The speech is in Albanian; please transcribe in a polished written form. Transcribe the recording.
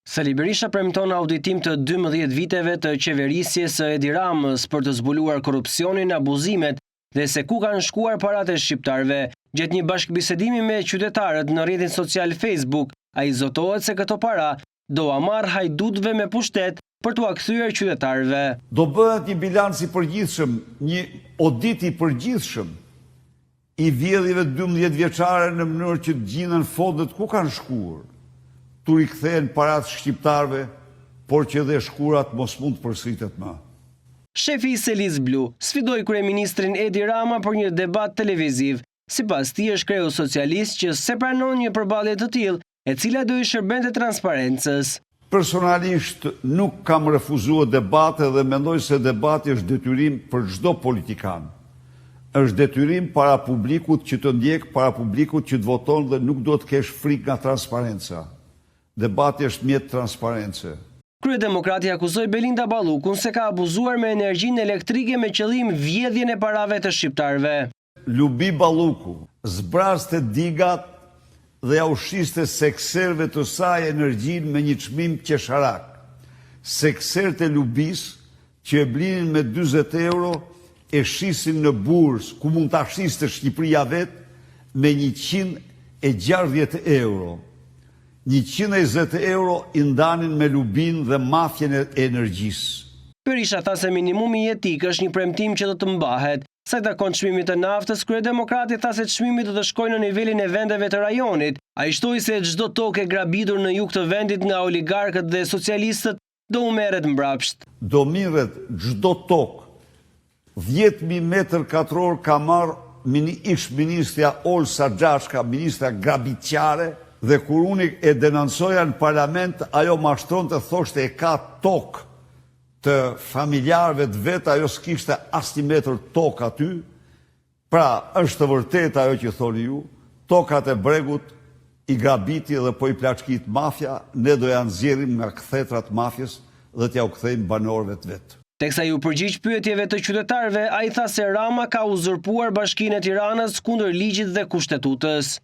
Sali Berisha premton auditim të 12 viteve të qeverisjes së Edi Ramës për të zbuluar korrupsionin, abuzimet dhe se ku kanë shkuar paratë e shqiptarëve. Gjatë një bashkëbisedimi me qytetarët në rrjetin social Facebook, ai zotohet se këto para do a marr hajdutëve me pushtet për t'u kthyer qytetarëve. Do bëhet një bilanc i përgjithshëm, një audit i përgjithshëm i vjedhjeve 12 vjeçare në mënyrë që të gjenden fondet ku kanë shkuar, tu rikthehen paratë shqiptarëve, por që dhe shkurat mos mund të përsëritet më. Shefi i Selis Blu sfidoi kryeministrin Edi Rama për një debat televiziv. Sipas tij është kreu socialist që se pranon një përballje të tillë, e cila do i shërbente transparencës. Personalisht nuk kam refuzuar debate dhe mendoj se debati është detyrim për çdo politikan. Është detyrim para publikut që të ndjek, para publikut që të voton dhe nuk do të kesh frikë nga transparenca. Debati është mjet transparence. Kryedemokrati akuzoi Belinda Ballukun se ka abuzuar me energjinë elektrike me qëllim vjedhjen e parave të shqiptarëve. Lubi Balluku zbraste digat dhe ja ushqiste sekserve të saj energjinë me një çmim qesharak. Seksert e Lubis që e blinin me 40 euro e shisin në bursë, ku mund ta shiste Shqipëria vetë me 160 euro. 120 euro i ndanin me Lubin dhe mafjen e energjisë. Berisha tha se minimumi jetik është një premtim që do të mbahet. Sa i takon çmimit të naftës, kryedemokrati tha se çmimi do të shkojë në nivelin e vendeve të rajonit. Ai shtoi se çdo tokë e grabitur në jug të vendit nga oligarkët dhe socialistët do u merret mbrapsht. Do mirret çdo tokë. 10.000 metër katror ka marrë ish ministrja Olsa Xhashka, ministra grabitqare, dhe kur unë e denoncoja në parlament, ajo mashtron të thoshte e ka tokë të familjarëve të vetë, ajo s'kishte as një metër tokë aty. Pra, është të vërtet ajo që thoni ju, tokat e bregut i grabiti dhe po i plaçkit mafja, ne do janë nxjerrim nga kthetrat mafjes dhe t'ja u kthejmë banorëve të vetë. Teksa ju përgjigj pyetjeve të qytetarëve, ai tha se Rama ka uzurpuar Bashkinë e Tiranës kundër ligjit dhe kushtetutës.